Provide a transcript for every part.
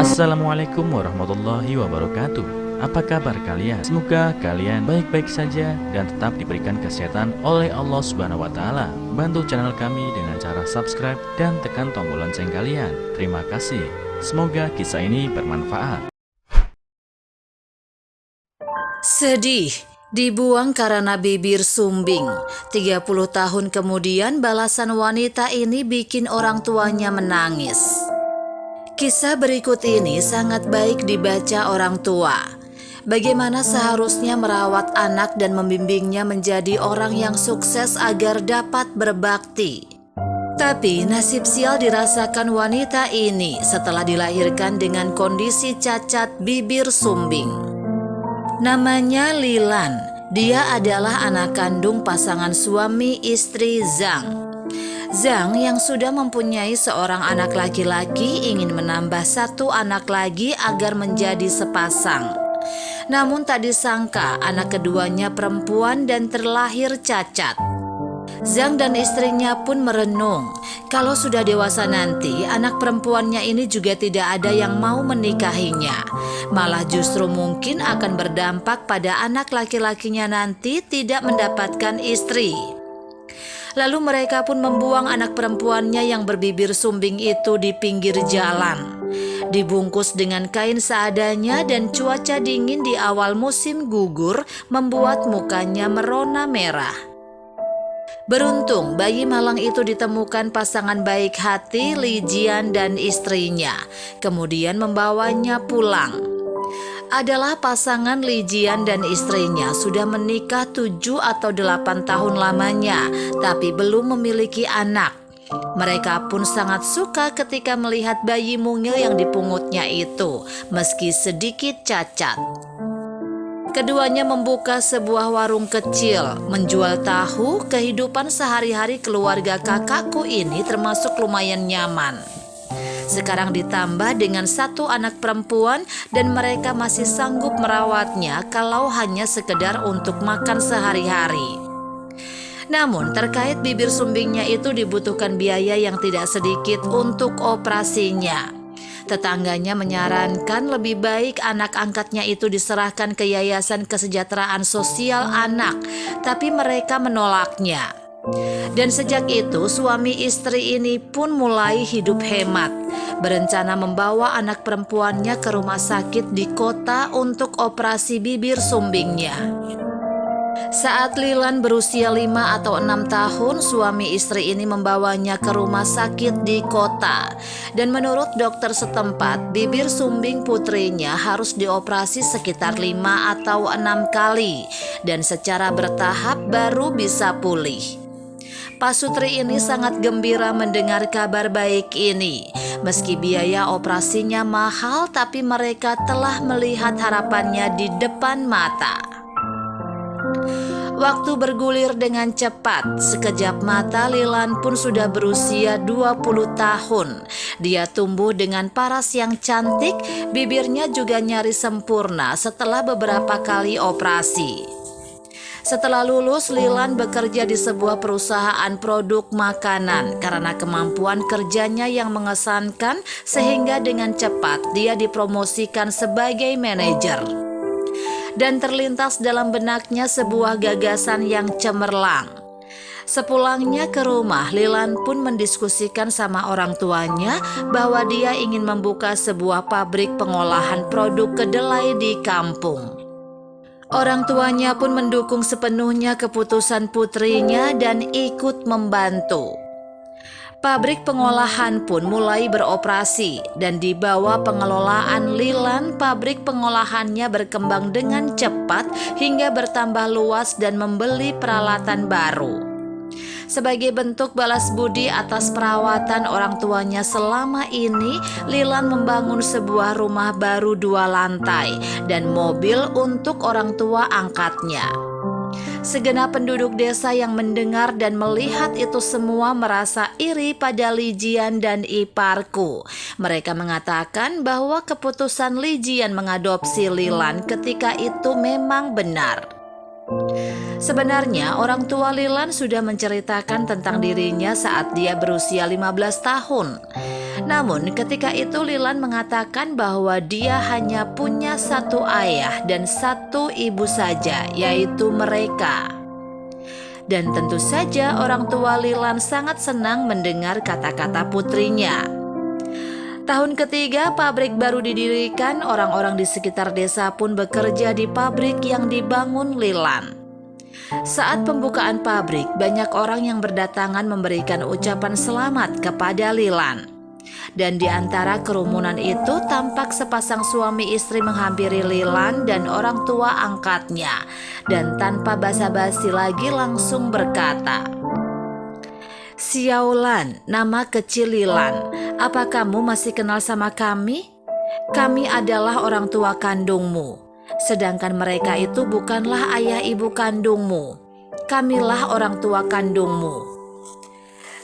Assalamualaikum warahmatullahi wabarakatuh. Apa kabar kalian? Semoga kalian baik-baik saja dan tetap diberikan kesehatan oleh Allah Subhanahu wa taala. Bantu channel kami dengan cara subscribe dan tekan tombol lonceng kalian. Terima kasih. Semoga kisah ini bermanfaat. Sedih, dibuang karena bibir sumbing. 30 tahun kemudian balasan wanita ini bikin orang tuanya menangis. Kisah berikut ini sangat baik dibaca orang tua. Bagaimana seharusnya merawat anak dan membimbingnya menjadi orang yang sukses agar dapat berbakti. Tapi nasib sial dirasakan wanita ini setelah dilahirkan dengan kondisi cacat bibir sumbing. Namanya Lilan. Dia adalah anak kandung pasangan suami istri Zhang. Zhang yang sudah mempunyai seorang anak laki-laki ingin menambah satu anak lagi agar menjadi sepasang. Namun tak disangka anak keduanya perempuan dan terlahir cacat. Zhang dan istrinya pun merenung, kalau sudah dewasa nanti anak perempuannya ini juga tidak ada yang mau menikahinya. Malah justru mungkin akan berdampak pada anak laki-lakinya nanti tidak mendapatkan istri. Lalu mereka pun membuang anak perempuannya yang berbibir sumbing itu di pinggir jalan. Dibungkus dengan kain seadanya dan cuaca dingin di awal musim gugur membuat mukanya merona merah. Beruntung bayi malang itu ditemukan pasangan baik hati Li Jian dan istrinya, kemudian membawanya pulang. Adalah pasangan Li Jian dan istrinya sudah menikah 7 atau 8 tahun lamanya, tapi belum memiliki anak. Mereka pun sangat suka ketika melihat bayi mungil yang dipungutnya itu, meski sedikit cacat. Keduanya membuka sebuah warung kecil, menjual tahu. Kehidupan sehari-hari keluarga kakakku ini termasuk lumayan nyaman. Sekarang ditambah dengan satu anak perempuan dan mereka masih sanggup merawatnya kalau hanya sekedar untuk makan sehari-hari. Namun terkait bibir sumbingnya itu dibutuhkan biaya yang tidak sedikit untuk operasinya. Tetangganya menyarankan lebih baik anak angkatnya itu diserahkan ke Yayasan Kesejahteraan Sosial Anak, tapi mereka menolaknya. Dan sejak itu suami istri ini pun mulai hidup hemat, berencana membawa anak perempuannya ke rumah sakit di kota untuk operasi bibir sumbingnya. Saat Lilan berusia 5 atau 6 tahun, suami istri ini membawanya ke rumah sakit di kota. Dan menurut dokter setempat, bibir sumbing putrinya harus dioperasi sekitar 5 atau 6 kali dan secara bertahap baru bisa pulih. Pak Sutri ini sangat gembira mendengar kabar baik ini. Meski biaya operasinya mahal, tapi mereka telah melihat harapannya di depan mata. Waktu bergulir dengan cepat, sekejap mata Lilan pun sudah berusia 20 tahun. Dia tumbuh dengan paras yang cantik, bibirnya juga nyaris sempurna setelah beberapa kali operasi. Setelah lulus, Lilan bekerja di sebuah perusahaan produk makanan karena kemampuan kerjanya yang mengesankan sehingga dengan cepat dia dipromosikan sebagai manajer. Dan terlintas dalam benaknya sebuah gagasan yang cemerlang. Sepulangnya ke rumah, Lilan pun mendiskusikan sama orang tuanya bahwa dia ingin membuka sebuah pabrik pengolahan produk kedelai di kampung. Orang tuanya pun mendukung sepenuhnya keputusan putrinya dan ikut membantu. Pabrik pengolahan pun mulai beroperasi dan di bawah pengelolaan Lilan, pabrik pengolahannya berkembang dengan cepat hingga bertambah luas dan membeli peralatan baru. Sebagai bentuk balas budi atas perawatan orang tuanya selama ini, Lilan membangun sebuah rumah baru 2 lantai dan mobil untuk orang tua angkatnya. Segenap penduduk desa yang mendengar dan melihat itu semua merasa iri pada Li Jian dan iparku. Mereka mengatakan bahwa keputusan Li Jian mengadopsi Lilan ketika itu memang benar. Sebenarnya orang tua Lilan sudah menceritakan tentang dirinya saat dia berusia 15 tahun. Namun ketika itu Lilan mengatakan bahwa dia hanya punya satu ayah dan satu ibu saja, yaitu mereka. Dan tentu saja orang tua Lilan sangat senang mendengar kata-kata putrinya. Tahun ketiga pabrik baru didirikan, orang-orang di sekitar desa pun bekerja di pabrik yang dibangun Lilan. Saat pembukaan pabrik, banyak orang yang berdatangan memberikan ucapan selamat kepada Lilan. Dan di antara kerumunan itu tampak sepasang suami istri menghampiri Lilan dan orang tua angkatnya. Dan tanpa basa-basi lagi langsung berkata, "Xiaolan, nama kecil Lilan, apa kamu masih kenal sama kami? Kami adalah orang tua kandungmu, sedangkan mereka itu bukanlah ayah ibu kandungmu. Kamilah orang tua kandungmu.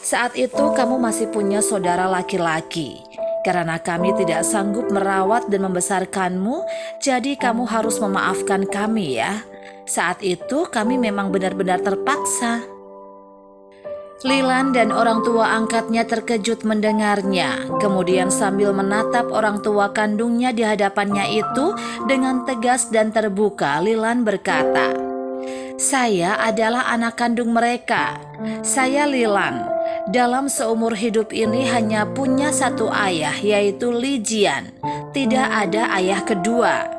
Saat itu kamu masih punya saudara laki-laki. Karena kami tidak sanggup merawat dan membesarkanmu, jadi kamu harus memaafkan kami ya. Saat itu kami memang benar-benar terpaksa." Lilan dan orang tua angkatnya terkejut mendengarnya. Kemudian sambil menatap orang tua kandungnya di hadapannya itu, dengan tegas dan terbuka Lilan berkata, "Saya adalah anak kandung mereka. Saya Lilan. Dalam seumur hidup ini hanya punya satu ayah, yaitu Li Jian. Tidak ada ayah kedua.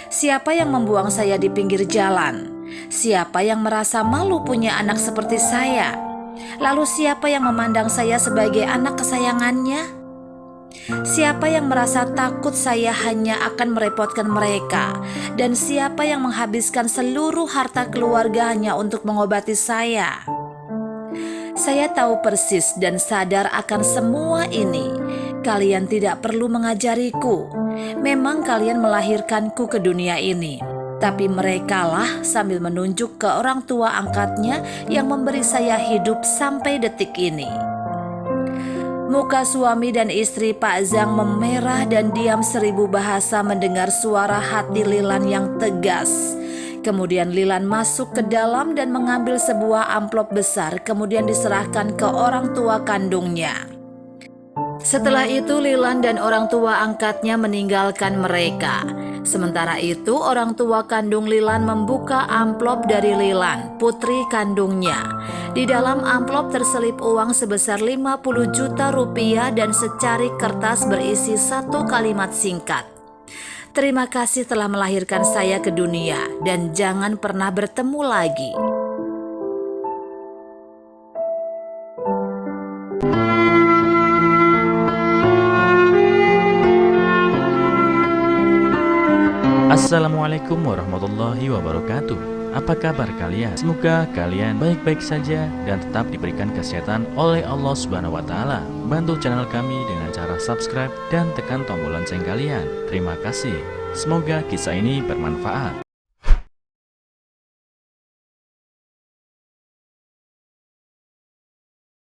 Siapa yang membuang saya di pinggir jalan? Siapa yang merasa malu punya anak seperti saya? Lalu siapa yang memandang saya sebagai anak kesayangannya? Siapa yang merasa takut saya hanya akan merepotkan mereka? Dan siapa yang menghabiskan seluruh harta keluarga hanya untuk mengobati saya? Saya tahu persis dan sadar akan semua ini. Kalian tidak perlu mengajariku. Memang kalian melahirkanku ke dunia ini. Tapi merekalah," sambil menunjuk ke orang tua angkatnya, "yang memberi saya hidup sampai detik ini." Muka suami dan istri Pak Zhang memerah dan diam 1000 bahasa mendengar suara hati Lilan yang tegas. Kemudian Lilan masuk ke dalam dan mengambil sebuah amplop besar, kemudian diserahkan ke orang tua kandungnya. Setelah itu Lilan dan orang tua angkatnya meninggalkan mereka. Sementara itu orang tua kandung Lilan membuka amplop dari Lilan, putri kandungnya. Di dalam amplop terselip uang sebesar 50 juta rupiah dan secari kertas berisi satu kalimat singkat. "Terima kasih telah melahirkan saya ke dunia dan jangan pernah bertemu lagi." Assalamualaikum warahmatullahi wabarakatuh. Apa kabar kalian? Semoga kalian baik-baik saja dan tetap diberikan kesehatan oleh Allah Subhanahu wa taala. Bantu channel kami dengan cara subscribe dan tekan tombol lonceng kalian. Terima kasih. Semoga kisah ini bermanfaat.